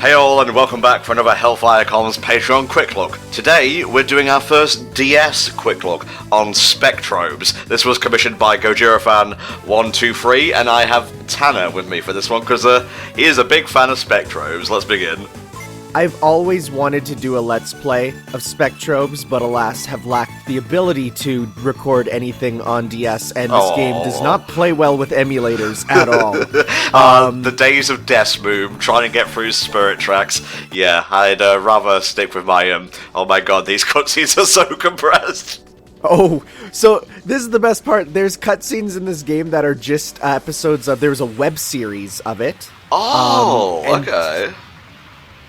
Hey all, and welcome back for another HellfireComms Patreon Quick Look. Today, we're doing our first DS Quick Look on Spectrobes. This was commissioned by GojiraFan123, and I have Tanner with me for this one, because he is a big fan of Spectrobes. Let's begin. I've always wanted to do a Let's Play of Spectrobes, but alas, have lacked the ability to record anything on DS, and this game does not play well with emulators at all. The days of Desmoom, trying to get through Spirit Tracks. Yeah, I'd rather stick with my, oh my god, these cutscenes are so compressed. Oh, so this is the best part. There's cutscenes in this game that are just episodes of, there's a web series of it. Oh, okay.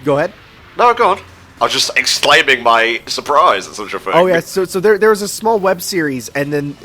Go ahead. No, go on. I was just exclaiming my surprise at such a thing. Oh yeah, so there was a small web series, and then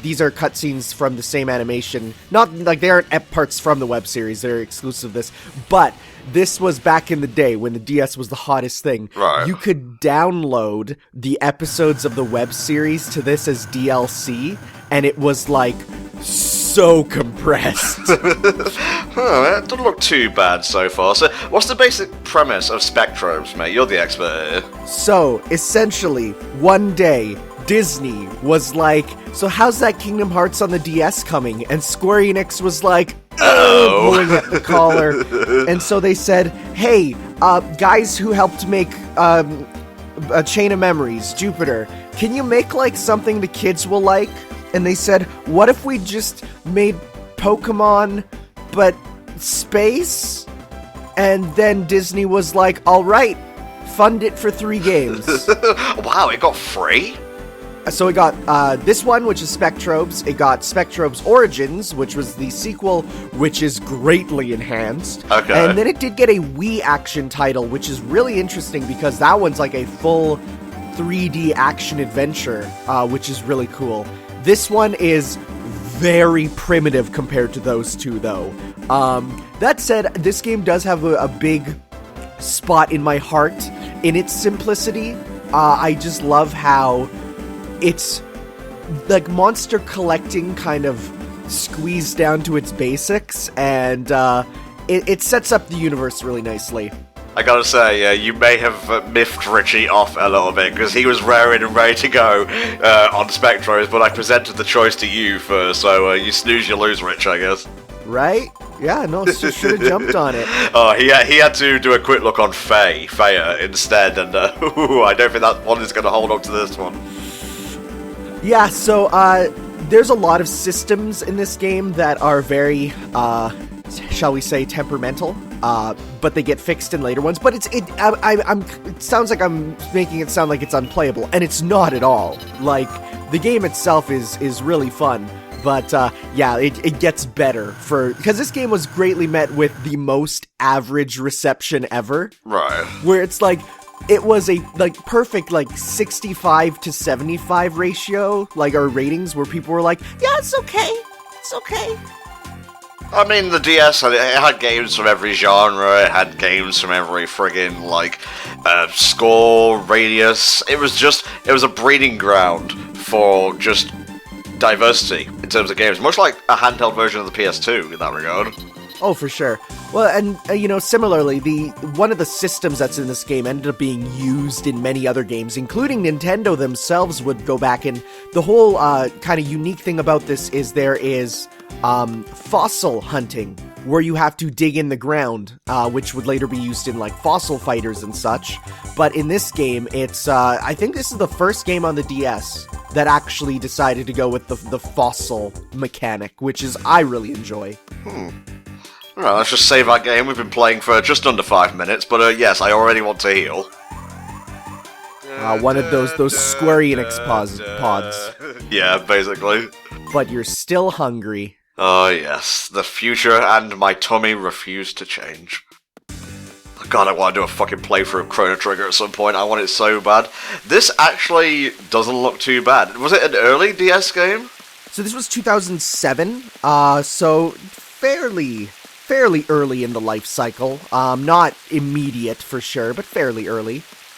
these are cutscenes from the same animation. Not like they aren't parts from the web series; they're exclusive to this. But this was back in the day when the DS was the hottest thing. Right. You could download the episodes of the web series to this as DLC, and it was like so compressed. It doesn't look too bad so far. So, what's the basic premise of Spectrobes, mate? You're the expert here. So, essentially, one day, Disney was like, so how's that Kingdom Hearts on the DS coming? And Square Enix was like, pulling at the collar. And so they said, hey, guys who helped make a Chain of Memories, Jupiter, can you make like something the kids will like? And they said, what if we just made Pokemon, but space? And then Disney was like, alright, fund it for 3 games. Wow, it got free? So it got this one, which is Spectrobes. It got Spectrobes Origins, which was the sequel, which is greatly enhanced. Okay. And then it did get a Wii action title, which is really interesting because that one's like a full 3D action adventure, which is really cool. This one is very primitive compared to those two, though. That said, this game does have a big spot in my heart in its simplicity. I just love how it's like monster collecting kind of squeezed down to its basics, and it sets up the universe really nicely. I gotta say, you may have miffed Richie off a little bit, because he was raring and ready to go on Spectrobes, but I presented the choice to you first, so you snooze, you lose, Rich, I guess. Right? Yeah, no, should have jumped on it. Oh, he had to do a quick look on Faya instead, and I don't think that one is going to hold up to this one. Yeah, so there's a lot of systems in this game that are very, shall we say, temperamental. But they get fixed in later ones. But it sounds like I'm making it sound like it's unplayable, and it's not at all. Like, the game itself is really fun, but yeah, it gets better because this game was greatly met with the most average reception ever. Right. Where it's like, it was a perfect 65 to 75 ratio, or ratings, where people were like, yeah, it's okay. I mean, the DS, it had games from every genre, it had games from every friggin', score, radius. It was a breeding ground for just diversity in terms of games, much like a handheld version of the PS2 in that regard. Oh, for sure. Well, and, similarly, one of the systems that's in this game ended up being used in many other games, including Nintendo themselves would go back, and the whole kind of unique thing about this is there is fossil hunting, where you have to dig in the ground, which would later be used in fossil fighters and such. But in this game, it's I think this is the first game on the DS that actually decided to go with the fossil mechanic, which I really enjoy. Alright, let's just save our game. We've been playing for just under 5 minutes, but yes, I already want to heal. One of those Square Enix pods. Yeah, basically. But you're still hungry. Oh yes, the future and my tummy refuse to change. God, I want to do a fucking playthrough of Chrono Trigger at some point. I want it so bad. This actually doesn't look too bad. Was it an early DS game? So this was 2007, so fairly early in the life cycle. Not immediate for sure, but fairly early.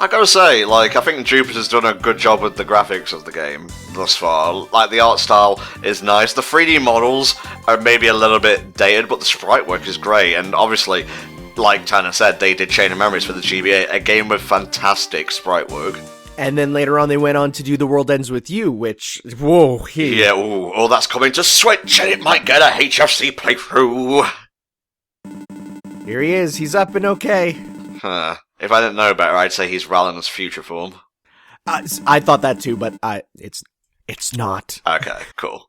I gotta say, like, I think Jupiter's done a good job with the graphics of the game thus far. Like, the art style is nice. The 3D models are maybe a little bit dated, but the sprite work is great. And obviously, like Tanner said, they did Chain of Memories for the GBA, a game with fantastic sprite work. And then later on, they went on to do The World Ends With You, which, whoa, Yeah, oh, that's coming to Switch, and it might get a HFC playthrough. Here he is, he's up and okay. Huh. If I didn't know better, I'd say he's Rallen's future form. I thought that too, but it's not. Okay, cool.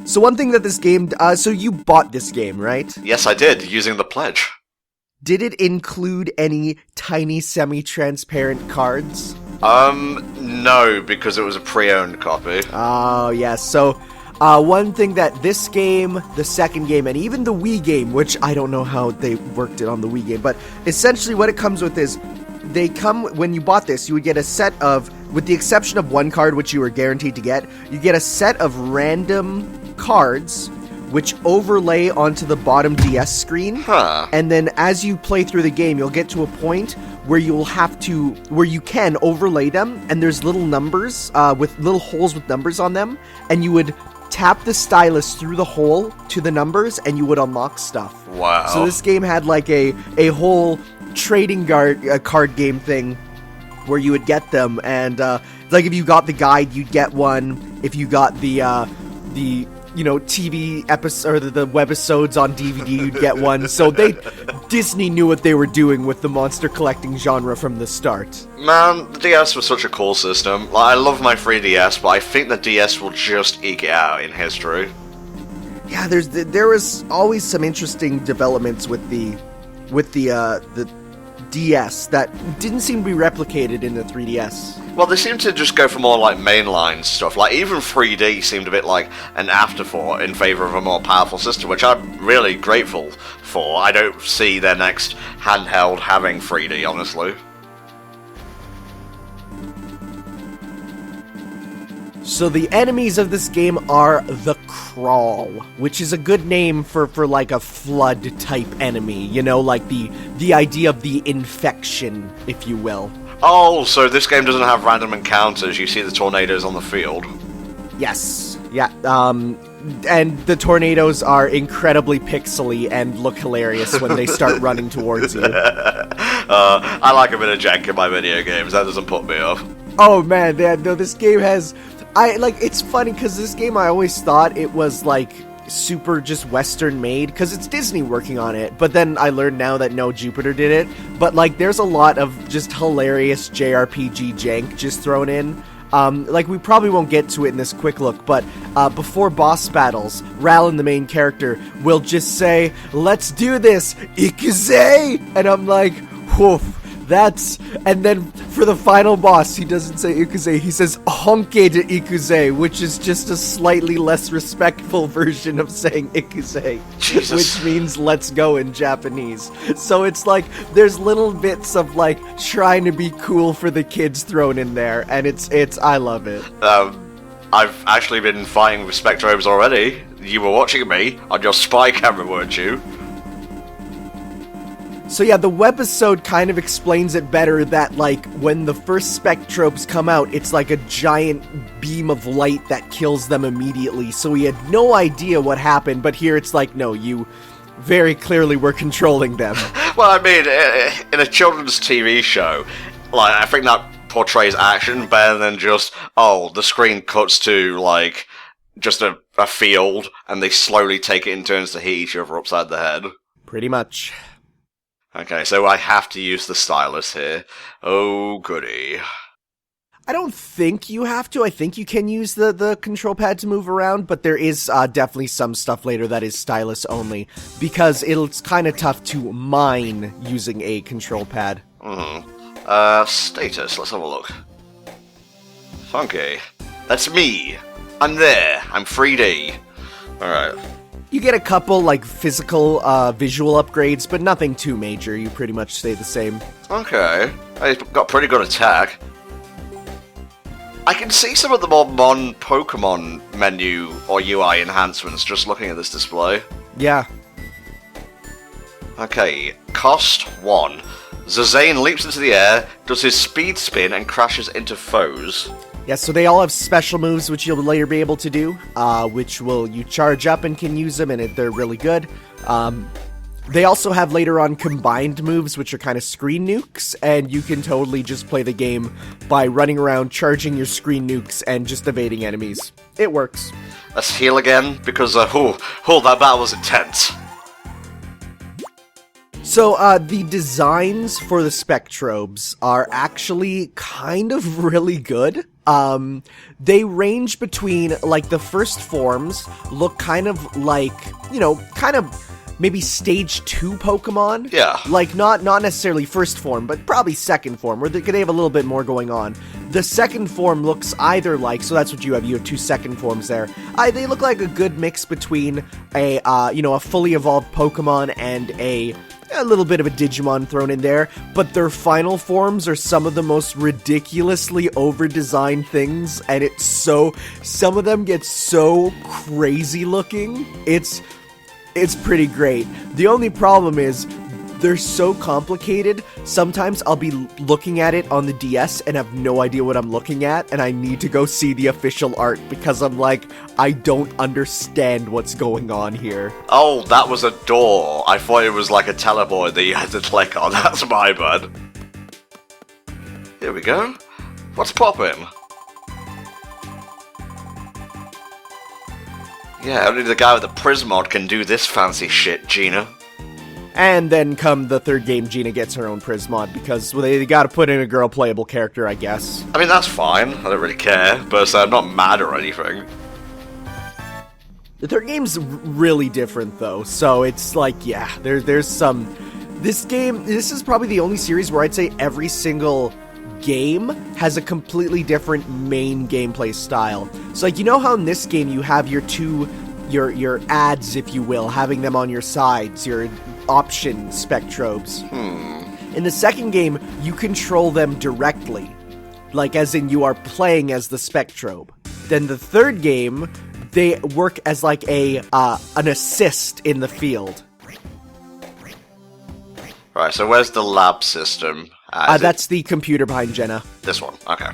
So one thing that this game, so you bought this game, right? Yes, I did, using the pledge. Did it include any tiny semi-transparent cards? No, because it was a pre-owned copy. Oh, yes. So, one thing that this game, the second game, and even the Wii game, which I don't know how they worked it on the Wii game, but essentially what it comes with is, they come, when you bought this, you would get a set of, with the exception of one card, which you were guaranteed to get, you get a set of random cards, which overlay onto the bottom DS screen. Huh. And then as you play through the game, you'll get to a point where you'll have to, where you can overlay them, and there's little numbers, with little holes with numbers on them, and you would tap the stylus through the hole to the numbers, and you would unlock stuff. Wow. So this game had like a whole trading card game thing where you would get them, and like if you got the guide, you'd get one. If you got the TV episode or the webisodes on DVD, you'd get one. So Disney knew what they were doing with the monster collecting genre from the start. Man, the DS was such a cool system. Like, I love my 3DS, but I think the DS will just eke it out in history. Yeah, there was always some interesting developments with the DS that didn't seem to be replicated in the 3DS. Well, they seem to just go for more, like, mainline stuff. Like, even 3D seemed a bit like an afterthought in favor of a more powerful system, which I'm really grateful for. I don't see their next handheld having 3D, honestly. So the enemies of this game are the Crawl, which is a good name for like a flood type enemy, you know, like the idea of the infection, if you will. Oh, so this game doesn't have random encounters, you see the tornadoes on the field. Yes, yeah, and the tornadoes are incredibly pixely and look hilarious when they start running towards you. I like a bit of jank in my video games, that doesn't put me off. Oh man, no, this game has... it's funny, because this game I always thought it was, like, super just Western made, because it's Disney working on it, but then I learned now that no, Jupiter did it, but, like, there's a lot of just hilarious JRPG jank just thrown in. Like, we probably won't get to it in this quick look, but before boss battles, Rallen, the main character, will just say, "Let's do this, Ikuze!" And I'm like, woof. And then for the final boss, he doesn't say Ikuze, he says Honke de Ikuze, which is just a slightly less respectful version of saying Ikuze, Jesus. which means let's go in Japanese. So it's like, there's little bits of like trying to be cool for the kids thrown in there, and it's I love it. I've actually been fighting with Spectrobes already. You were watching me on your spy camera, weren't you? So yeah, the webisode kind of explains it better that, like, when the first Spectrobes come out, it's like a giant beam of light that kills them immediately, so we had no idea what happened, but here it's like, no, you very clearly were controlling them. Well, I mean, in a children's TV show, like, I think that portrays action better than just, oh, the screen cuts to, like, just a field, and they slowly take it in turns to hit each other upside the head. Pretty much. Okay, so I have to use the stylus here. Oh, goody. I don't think you have to. I think you can use the control pad to move around, but there is definitely some stuff later that is stylus only, because it's kind of tough to mine using a control pad. Status, let's have a look. Funky. That's me. I'm there. I'm 3D. Alright. You get a couple, like, physical, visual upgrades, but nothing too major. You pretty much stay the same. Okay. I've got pretty good attack. I can see some of the more modern Pokemon menu or UI enhancements just looking at this display. Yeah. Okay, cost 1. Zazane leaps into the air, does his speed spin, and crashes into foes. Yeah, so they all have special moves which you'll later be able to do, which you charge up and can use them, and they're really good. They also have later on combined moves, which are kind of screen nukes, and you can totally just play the game by running around, charging your screen nukes, and just evading enemies. It works. Let's heal again, because, that battle was intense. So, the designs for the Spectrobes are actually kind of really good. They range between, like, the first forms look kind of like, kind of maybe stage 2 Pokemon. Yeah. Like, not necessarily first form, but probably second form, where they have a little bit more going on. The second form looks either like, so that's what you have 2 second forms there. They look like a good mix between a fully evolved Pokemon and a little bit of a Digimon thrown in there, but their final forms are some of the most ridiculously over-designed things, and some of them get so crazy looking. It's pretty great. The only problem is they're so complicated. Sometimes I'll be looking at it on the DS and have no idea what I'm looking at, and I need to go see the official art because I'm like, I don't understand what's going on here. Oh, that was a door. I thought it was like a teleport that you had to click on. That's my bad. Here we go. What's poppin'? Yeah, only the guy with the Prismod can do this fancy shit, Gina. And then come the third game, Gina gets her own Prismod, because they gotta put in a girl playable character, I guess. I mean, that's fine. I don't really care, but I'm not mad or anything. The third game's really different, though, so it's like, yeah, there's some... This is probably the only series where I'd say every single game has a completely different main gameplay style. So, like, how in this game you have your ads, if you will, having them on your sides, your option Spectrobes. In the second game, you control them directly, like as in you are playing as the Spectrobe. Then the third game, they work as like an assist in the field. Right, so where's the lab system? That's the computer behind Jenna. This one, okay.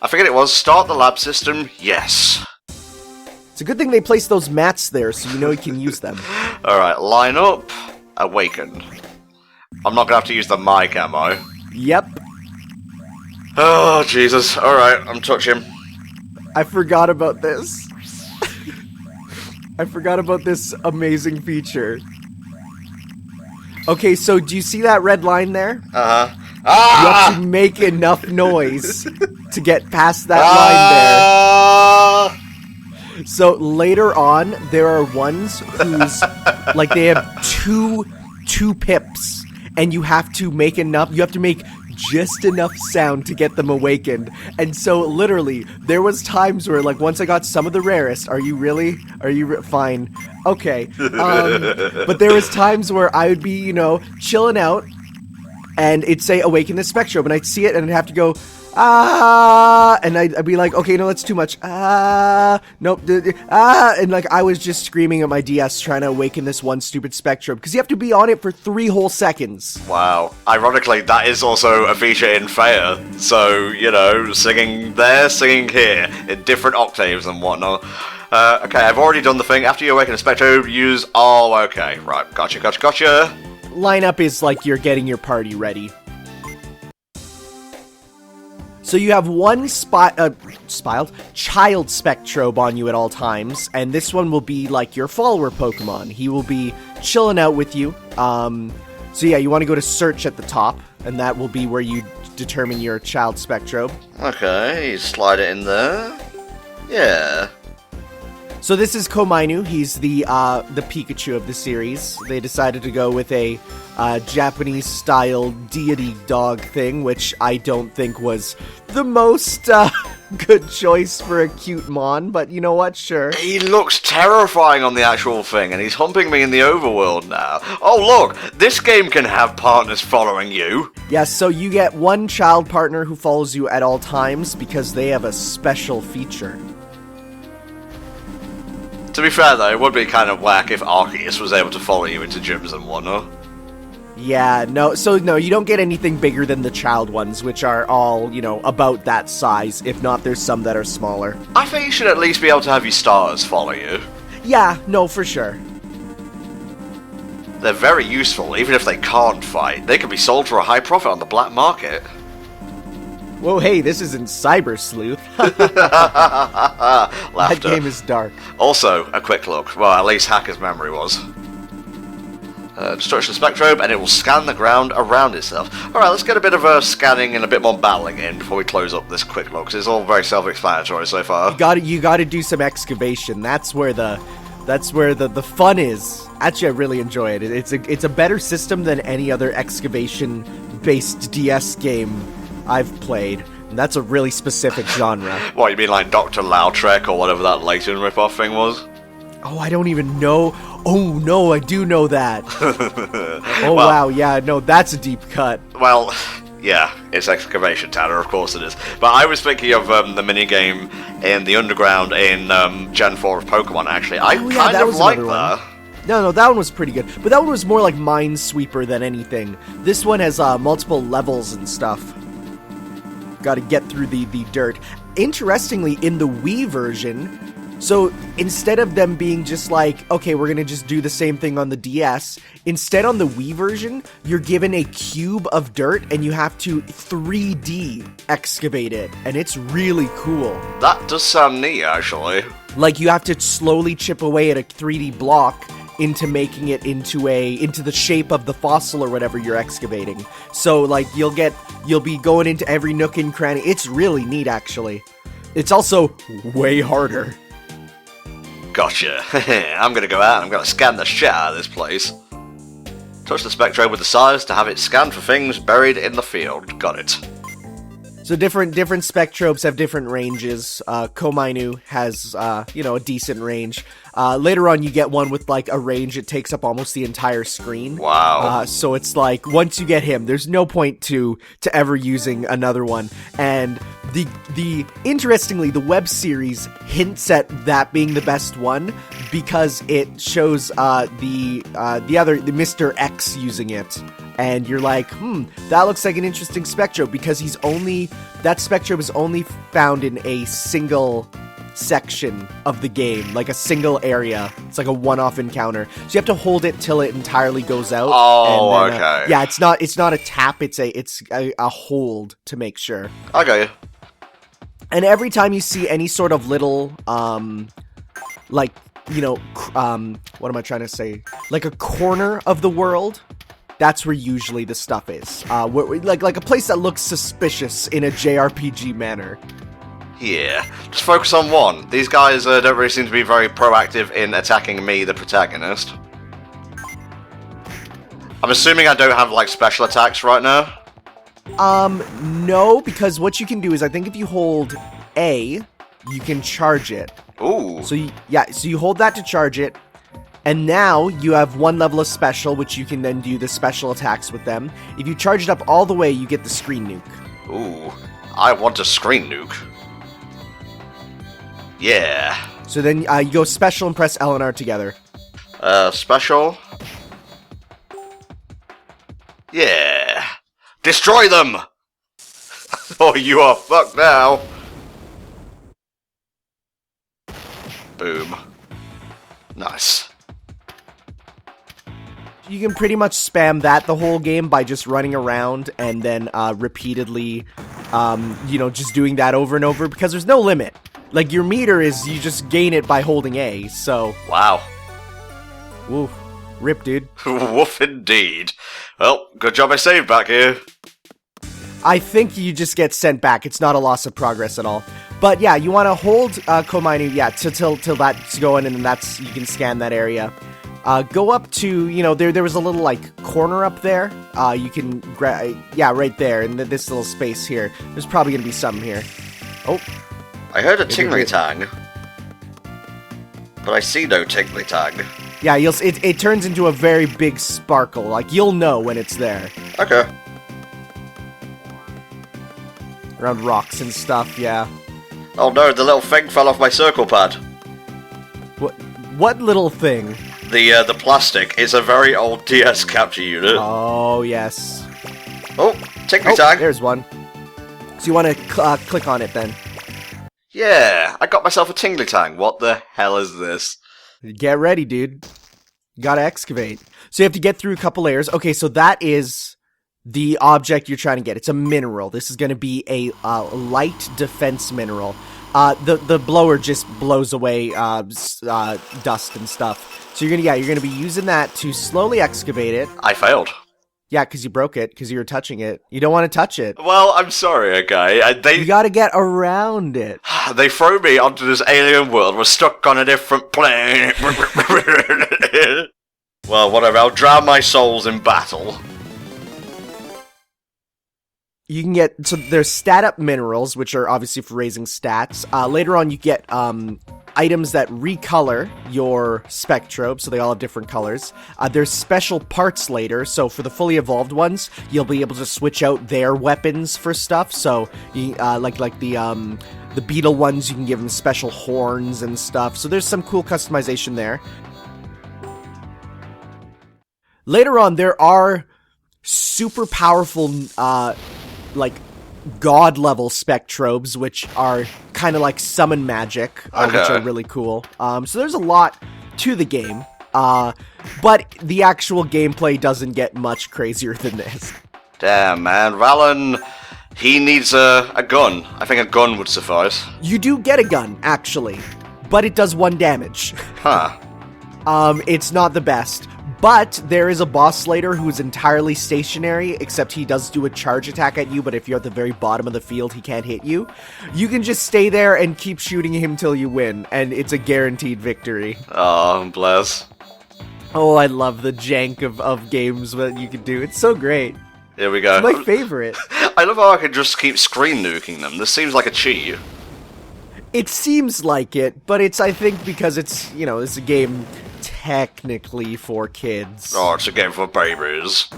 I figured it was start the lab system, yes. It's a good thing they placed those mats there so you can use them. Alright, line up, awaken. I'm not gonna have to use the mic, am I? Yep. Oh, Jesus. Alright, I'm touching. I forgot about this. I forgot about this amazing feature. Okay, so do you see that red line there? Uh-huh. You have to make enough noise to get past that line there. So later on, there are ones whose, like, they have two pips, and you have to make just enough sound to get them awakened. And so literally, there was times where, like, once I got some of the rarest, fine. Okay. But there was times where I would be, chilling out, and it'd say awaken the Spectrobe, and I'd see it, and I'd have to go, and I'd be like, okay, no, that's too much. Nope, and like I was just screaming at my DS trying to awaken this one stupid Spectrobe, because you have to be on it for 3 whole seconds. Wow. Ironically, that is also a feature in Hellfire, so, singing there, singing here, in different octaves and whatnot. Okay, I've already done the thing. After you awaken a Spectrobe, use... Oh, okay, right, gotcha. Lineup is like you're getting your party ready. So you have one child Spectrobe on you at all times, and this one will be like your follower Pokemon. He will be chilling out with you. So yeah, you want to go to search at the top, and that will be where you determine your child Spectrobe. Okay, you slide it in there. Yeah. So this is Komainu. He's the Pikachu of the series. They decided to go with a Japanese-style deity dog thing, which I don't think was the most good choice for a cute mon, but you know what? Sure. He looks terrifying on the actual thing, and he's humping me in the overworld now. Oh, look! This game can have partners following you. Yes, so you get one child partner who follows you at all times because they have a special feature. To be fair, though, it would be kind of whack if Arceus was able to follow you into gyms and whatnot. Yeah, no, so no, you don't get anything bigger than the child ones, which are all, you know, about that size. If not, there's some that are smaller. I think you should at least be able to have your starters follow you. Yeah, no, for sure. They're very useful, even if they can't fight. They can be sold for a high profit on the black market. Whoa, hey, this isn't Cyber Sleuth. Laughter. That game is dark. Also, a quick look. Well, at least Hacker's memory was. Destruction Spectrobe, and it will scan the ground around itself. Alright, let's get a bit of scanning and a bit more battling in before we close up this quick look, because it's all very self-explanatory so far. You gotta do some excavation. That's where the fun is. Actually, I really enjoy it. It's a better system than any other excavation-based DS game I've played. And that's a really specific genre. What, you mean like Dr. Lautrec or whatever that Layton ripoff thing was? Oh, I don't even know. Oh, no, I do know that. Oh, well, wow, yeah, no, that's a deep cut. Well, yeah, it's Excavation Tanner, of course it is. But I was thinking of the minigame in the Underground in Gen 4 of Pokemon, actually. I kind of like that. No, that one was pretty good. But that one was more like Minesweeper than anything. This one has multiple levels and stuff. Gotta get through the dirt. Interestingly, in the Wii version, so instead of them being just like, okay, we're gonna just do the same thing on the DS, instead on the Wii version, you're given a cube of dirt and you have to 3D excavate it, and it's really cool. That does sound neat, actually. Like, you have to slowly chip away at a 3D block into making it into the shape of the fossil or whatever you're excavating. So, like, you'll be going into every nook and cranny. It's really neat, actually. It's also way harder. Gotcha. I'm gonna go out and I'm gonna scan the shit out of this place. Touch the Spectrobe with the size to have it scan for things buried in the field. Got it. So different Spectrobes have different ranges. Komainu has, a decent range. Later on, you get one with, like, a range that takes up almost the entire screen. Wow. So it's like, once you get him, there's no point to ever using another one. And interestingly, the web series hints at that being the best one because it shows the Mr. X using it. And you're like, that looks like an interesting Spectrobe, because that Spectrobe is only found in a single section of the game, like a single area. It's like a one-off encounter. So you have to hold it till it entirely goes out. Oh, and then, okay. Yeah, it's not a tap, it's a hold to make sure. I got you. And every time you see any sort of little, what am I trying to say? Like a corner of the world, that's where usually the stuff is. Like a place that looks suspicious in a JRPG manner. Yeah, just focus on one. These guys don't really seem to be very proactive in attacking me, the protagonist. I'm assuming I don't have, like, special attacks right now? No, because what you can do is, I think if you hold A, you can charge it. Ooh. So you hold that to charge it, and now you have one level of special, which you can then do the special attacks with them. If you charge it up all the way, you get the screen nuke. Ooh, I want a screen nuke. Yeah. So then you go special and press L and R together. Special. Yeah. Destroy them! Oh, you are fucked now. Boom. Nice. You can pretty much spam that the whole game by just running around and then repeatedly, just doing that over and over, because there's no limit. Like, your meter is, you just gain it by holding A, so... Wow. Woof. Rip, dude. Woof indeed. Well, good job I saved back here. I think you just get sent back. It's not a loss of progress at all. But yeah, you want to hold Komainu, till that's going, and then you can scan that area. Go up to, there was a little, like, corner up there. You can right there, in this little space here. There's probably going to be something here. Oh. I heard a tingly tang, but I see no tingly tang. Yeah, it turns into a very big sparkle. Like, you'll know when it's there. Okay. Around rocks and stuff, yeah. Oh no, the little thing fell off my circle pad. What little thing? The plastic is a very old DS capture unit. Oh, yes. Oh, tickly Oh, tag. there's one. So you want to click on it then. Yeah, I got myself a tingly tang. What the hell is this? Get ready, dude. You gotta excavate. So you have to get through a couple layers. Okay, so that is the object you're trying to get. It's a mineral. This is going to be a light defense mineral. The blower just blows away dust and stuff. So you're gonna be using that to slowly excavate it. I failed. Yeah, because you broke it, because you were touching it. You don't want to touch it. Well, I'm sorry, okay? You gotta get around it. They throw me onto this alien world. We're stuck on a different planet. Well, whatever. I'll drown my souls in battle. You can get, so there's stat up minerals, which are obviously for raising stats. Later on, you get items that recolor your Spectrobes, so they all have different colors. There's special parts later, so for the fully evolved ones, you'll be able to switch out their weapons for stuff. So, you, like the beetle ones, you can give them special horns and stuff. So there's some cool customization there. Later on, there are super powerful, like god level Spectrobes, which are kind of like summon magic, which are really cool. So there's a lot to the game, but the actual gameplay doesn't get much crazier than this. Damn, man. Valen, he needs a gun. I think a gun would suffice. You do get a gun, actually, but it does 1 damage. Huh. It's not the best. But there is a boss later who is entirely stationary, except he does do a charge attack at you, but if you're at the very bottom of the field, he can't hit you. You can just stay there and keep shooting him till you win, and it's a guaranteed victory. Oh, bless. Oh, I love the jank of games that you can do. It's so great. Here we go. It's my favorite. I love how I can just keep screen nuking them. This seems like a cheat. It seems like it, but it's, I think, because it's, you know, it's a game technically for kids. Oh, it's a game for babies.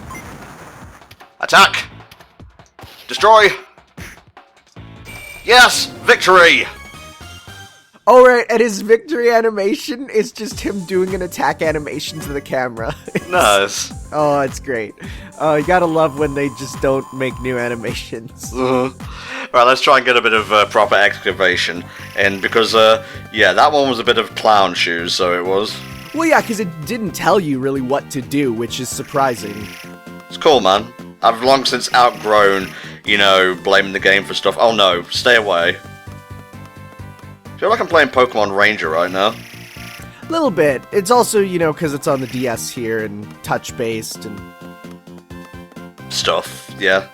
Attack! Destroy! Yes! Victory! Alright, and his victory animation is just him doing an attack animation to the camera. Nice. Oh, it's great. You gotta love when they just don't make new animations. Right, let's try and get a bit of proper excavation. And because, yeah, that one was a bit of clown shoes, so it was. Well, yeah, because it didn't tell you really what to do, which is surprising. It's cool, man. I've long since outgrown, you know, blaming the game for stuff. Oh no, stay away. I feel like I'm playing Pokemon Ranger right now. A little bit. It's also, you know, because it's on the DS here and touch-based and stuff, yeah.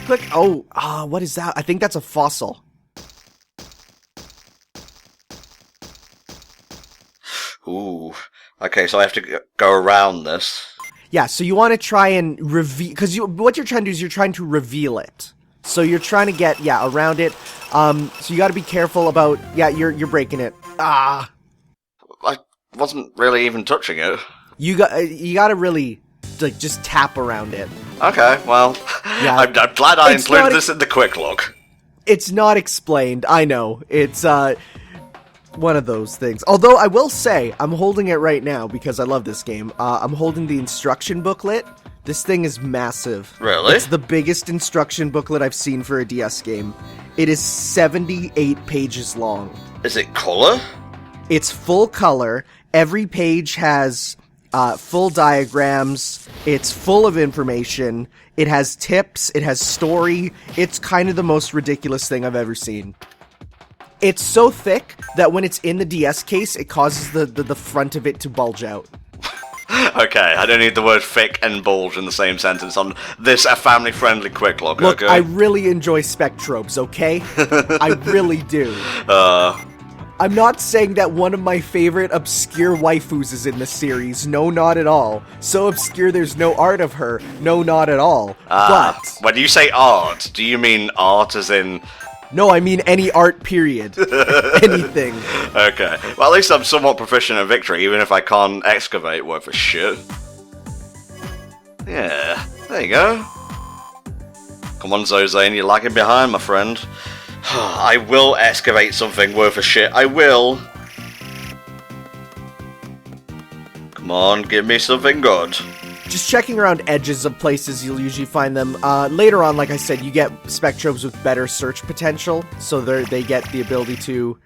Click. Oh, what is that? I think that's a fossil. Ooh. Okay, so I have to go around this. Yeah, so you want to try and reveal, because what you're trying to do is you're trying to reveal it. So you're trying to get, around it. So you got to be careful about, you're breaking it. I wasn't really even touching it. You got to really, like, just tap around it. Okay, well, yeah. I'm glad I included this in the quick look. It's not explained, I know. It's, one of those things. Although I will say, I'm holding it right now because I love this game. I'm holding the instruction booklet. This thing is massive. Really? It's the biggest instruction booklet I've seen for a DS game. It is 78 pages long. Is it color? It's full color. Every page has full diagrams. It's full of information. It has tips. It has story. It's kind of the most ridiculous thing I've ever seen. It's so thick that when it's in the DS case, it causes the front of it to bulge out. Okay, I don't need the word thick and bulge in the same sentence on this a family-friendly quick look, Look, okay? I really enjoy Spectrobes, okay? I really do. I'm not saying that one of my favorite obscure waifus is in the series. No, not at all. So obscure there's no art of her. No, not at all. But when you say art, do you mean art as in... No, I mean any art, period. Anything. Okay. Well, at least I'm somewhat proficient at victory, even if I can't excavate worth a shit. Yeah, there you go. Come on, Zozane, you're lagging behind, my friend. I will excavate something worth a shit. I will. Come on, give me something good. Just checking around edges of places, you'll usually find them. Later on, like I said, you get Spectrobes with better search potential, so they get the ability to,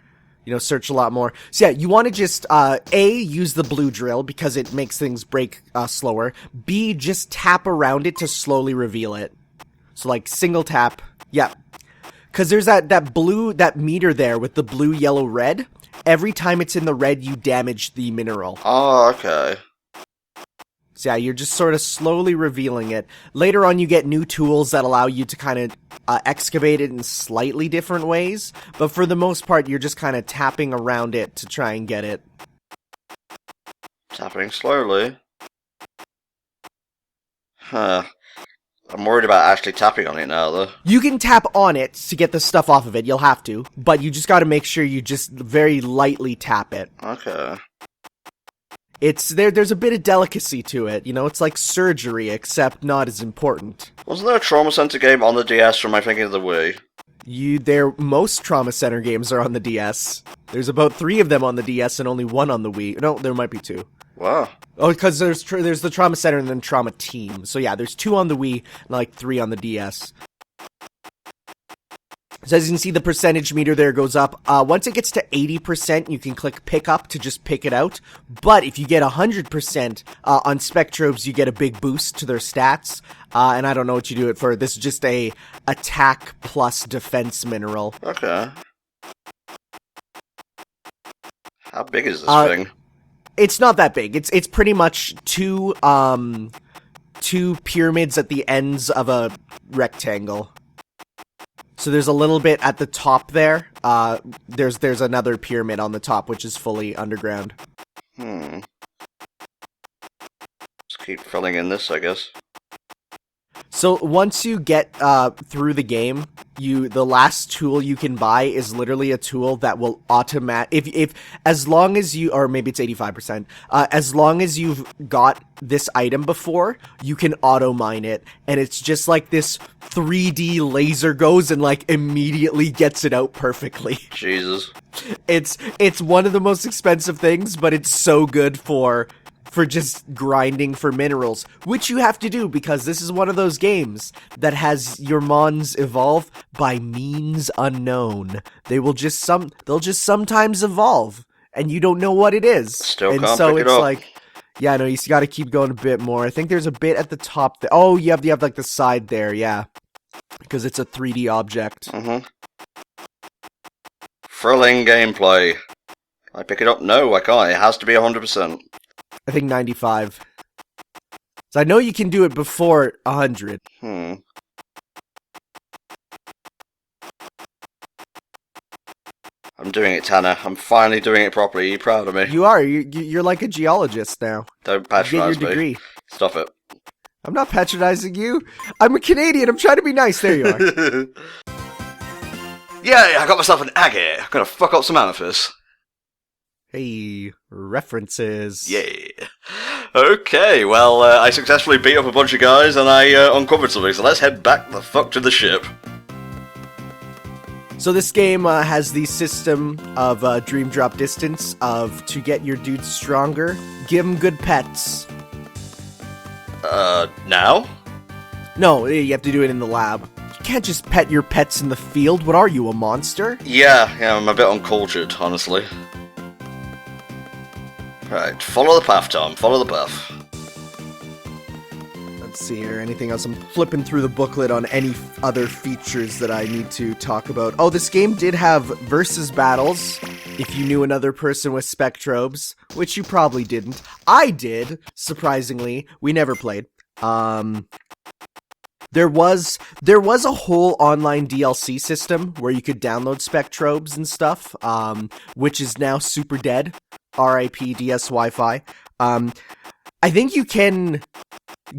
search a lot more. So yeah, you want to just, A, use the blue drill, because it makes things break slower. B, just tap around it to slowly reveal it. So like, single tap. Yeah. Because there's that meter there with the blue, yellow, red. Every time it's in the red, you damage the mineral. Oh, okay. So yeah, you're just sort of slowly revealing it. Later on, you get new tools that allow you to kind of excavate it in slightly different ways. But for the most part, you're just kind of tapping around it to try and get it. Tapping slowly. Huh. I'm worried about actually tapping on it now, though. You can tap on it to get the stuff off of it. You'll have to. But you just got to make sure you just very lightly tap it. Okay. There's a bit of delicacy to it, it's like surgery, except not as important. Wasn't there a Trauma Center game on the DS from, I think, of the Wii? Most Trauma Center games are on the DS. There's about 3 of them on the DS and only 1 on the Wii. No, there might be 2. Wow. Oh, because there's the Trauma Center and then Trauma Team. So yeah, there's 2 on the Wii and like 3 on the DS. So as you can see, the percentage meter there goes up. Once it gets to 80%, you can click pick up to just pick it out. But if you get 100% on Spectrobes, you get a big boost to their stats. And I don't know what you do it for. This is just a attack plus defense mineral. Okay. How big is this thing? It's not that big. It's pretty much two pyramids at the ends of a rectangle. So there's a little bit at the top there. There's another pyramid on the top, which is fully underground. Just keep filling in this, I guess. So once you get through the game, the last tool you can buy is literally a tool that will as long as you, or maybe it's 85%, as long as you've got this item before, you can auto mine it, and it's just like this 3D laser goes and like immediately gets it out perfectly. Jesus. It's one of the most expensive things, but it's so good for just grinding for minerals, which you have to do because this is one of those games that has your mons evolve by means unknown. They'll just sometimes evolve, and you don't know what it is. Still and can't so pick it it's up. like, yeah, no, you got to keep going a bit more. I think there's a bit at the top. Oh, you have like the side there, yeah, because it's a 3D object. Thrilling gameplay. Can I pick it up? No, I can't. It has to be 100%. I think 95. So I know you can do it before 100. I'm doing it, Tanner. I'm finally doing it properly. Are you proud of me? You are. You're like a geologist now. Don't patronize your degree. me. Stop it. I'm not patronizing you. I'm a Canadian. I'm trying to be nice. There you are. Yeah, I got myself an agate. I'm gonna fuck up some amethyst. Hey, references. Yeah. Okay, well, I successfully beat up a bunch of guys and I uncovered something, so let's head back the fuck to the ship. So this game has the system of dream drop distance to get your dudes stronger, give them good pets. Now? No, you have to do it in the lab. You can't just pet your pets in the field. What are you, a monster? Yeah, I'm a bit uncultured, honestly. Right, follow the path, Tom. Follow the path. Let's see here. Anything else? I'm flipping through the booklet on any other features that I need to talk about. Oh, this game did have versus battles. If you knew another person with Spectrobes, which you probably didn't. I did, surprisingly. We never played. There was a whole online DLC system where you could download Spectrobes and stuff, which is now super dead. R.I.P. DS Wi-Fi. I think you can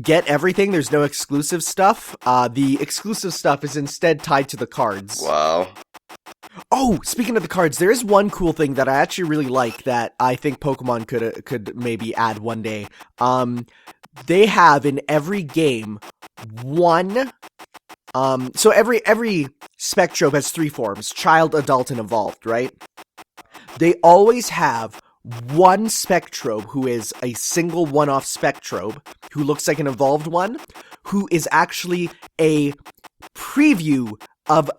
get everything. There's no exclusive stuff. The exclusive stuff is instead tied to the cards. Wow. Oh, speaking of the cards, there is one cool thing that I actually really like that I think Pokemon could maybe add one day. They have in every game one. So every Spectrobe has 3 forms: child, adult, and evolved. Right? They always have one Spectrobe who is a single one-off Spectrobe, who looks like an evolved one, who is actually a preview of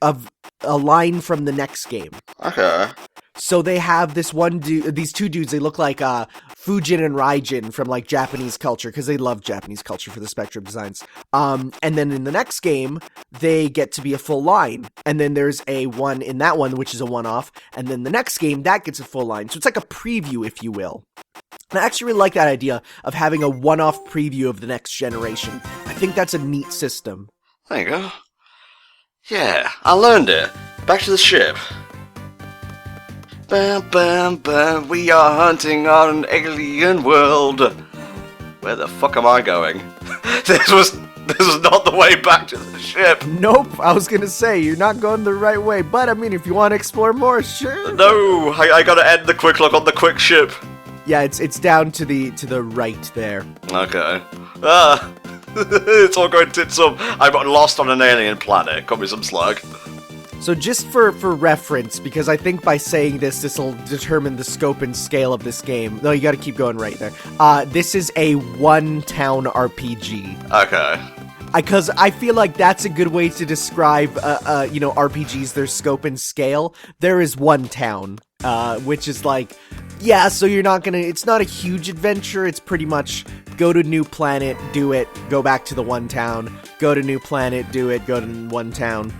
of a line from the next game. Okay. So they have this these two dudes, they look like Fujin and Raijin from like Japanese culture, because they love Japanese culture for the Spectrum designs. And then in the next game, they get to be a full line. And then there's a one in that one, which is a one-off. And then the next game, that gets a full line. So it's like a preview, if you will. And I actually really like that idea of having a one-off preview of the next generation. I think that's a neat system. There you go. Yeah, I learned it. Back to the ship. Bam, bam, bam, we are hunting on an alien world. Where the fuck am I going? This was not the way back to the ship. Nope, I was gonna say, you're not going the right way, but I mean, if you want to explore more, sure. No, I gotta end the quick look on the quick ship. Yeah, it's down to the right there. Okay. It's all going tits up. I'm lost on an alien planet. Got me some slack. So just for reference, because I think by saying this will determine the scope and scale of this game. No, you gotta keep going right there. This is a one-town RPG. Okay. Because I feel like that's a good way to describe, RPGs, their scope and scale. There is one town, which is like, yeah, so it's not a huge adventure. It's pretty much go to new planet, do it, go back to the one town, go to new planet, do it, go to one town.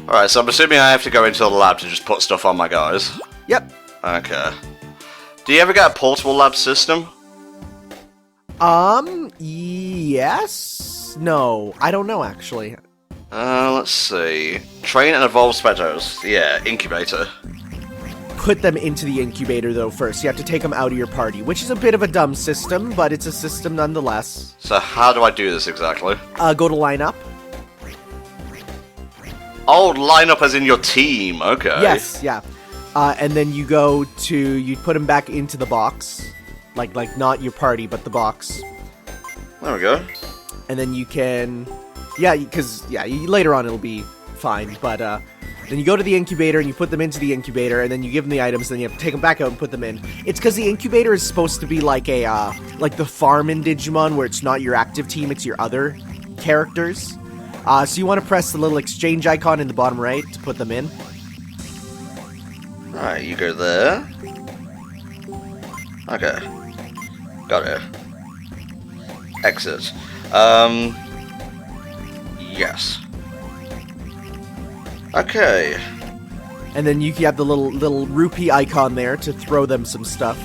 Alright, so I'm assuming I have to go into the lab to just put stuff on my guys. Yep. Okay. Do you ever get a portable lab system? Yes? No, I don't know, actually. Let's see. Train and evolve Spectrobes. Yeah, incubator. Put them into the incubator, though, first. You have to take them out of your party, which is a bit of a dumb system, but it's a system nonetheless. So how do I do this exactly? Go to lineup. Oh, line up as in your team. Okay. Yes, yeah. And then you put them back into the box. Like not your party, but the box. There we go. And then you can... Yeah, because, later on it'll be fine, but, then you go to the incubator and you put them into the incubator, and then you give them the items, then you have to take them back out and put them in. It's because the incubator is supposed to be like like the farm in Digimon, where it's not your active team, it's your other characters. So you want to press the little exchange icon in the bottom right to put them in. Alright, you go there. Okay. Got it. Exit. Yes. Okay. And then you have the little rupee icon there to throw them some stuff.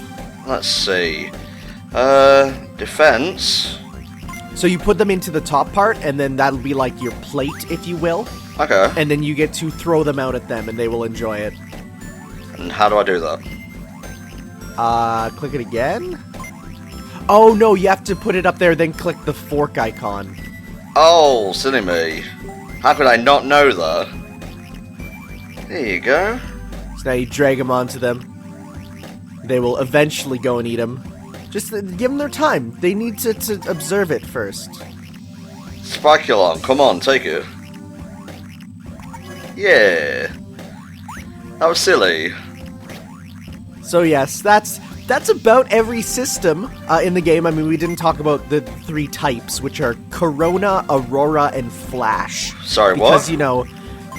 Let's see. Defense. So you put them into the top part, and then that'll be like your plate, if you will. Okay. And then you get to throw them out at them, and they will enjoy it. And how do I do that? Click it again? Oh, no, you have to put it up there, then click the fork icon. Oh, silly me. How could I not know that? There you go. So now you drag them onto them. They will eventually go and eat them. Just give them their time. They need to observe it first. Spiculon, come on, take it. Yeah. That was silly. So yes, that's about every system in the game. I mean, we didn't talk about the three types, which are Corona, Aurora, and Flash. Sorry, because, what?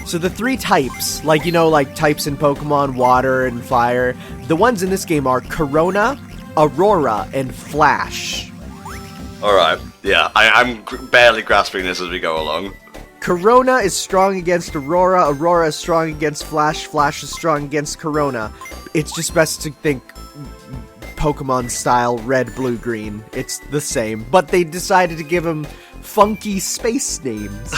So the three types, like types in Pokemon, water and fire, the ones in this game are Corona, Aurora, and Flash. Alright, yeah, I'm barely grasping this as we go along. Corona is strong against Aurora, Aurora is strong against Flash, Flash is strong against Corona. It's just best to think Pokemon style, red, blue, green. It's the same, but they decided to give them funky space names.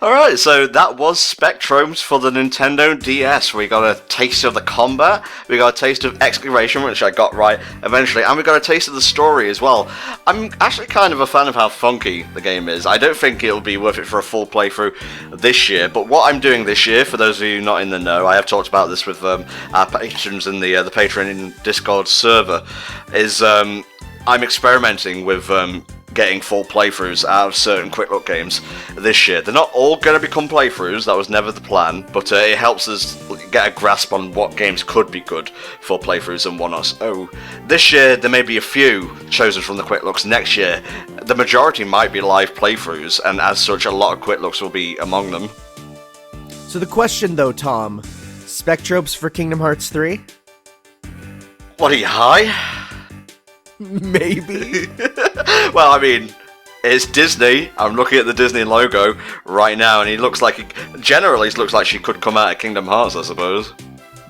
Alright, so that was Spectrobes for the Nintendo DS. We got a taste of the combat, we got a taste of exploration, which I got right eventually, and we got a taste of the story as well. I'm actually kind of a fan of how funky the game is. I don't think it'll be worth it for a full playthrough this year, but what I'm doing this year, for those of you not in the know, I have talked about this with our patrons in the Patreon and Discord server, is I'm experimenting with getting full playthroughs out of certain Quick Look games this year. They're not all going to become playthroughs, that was never the plan, but it helps us get a grasp on what games could be good for playthroughs and what not. Oh, this year there may be a few chosen from the Quick Looks. Next year, the majority might be live playthroughs, and as such, a lot of Quick Looks will be among them. So the question though, Tom, Spectrobes for Kingdom Hearts 3? What, are you high? Maybe. Well, I mean, it's Disney. I'm looking at the Disney logo right now, and he looks like, generally, it looks like she could come out of Kingdom Hearts, I suppose.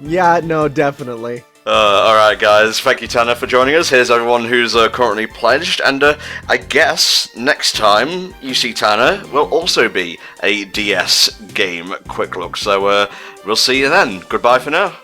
Yeah, no, definitely. Alright guys, thank you Tanner for joining us. Here's everyone who's currently pledged, and I guess next time you see Tanner will also be a DS game Quick Look, so we'll see you then. Goodbye for now.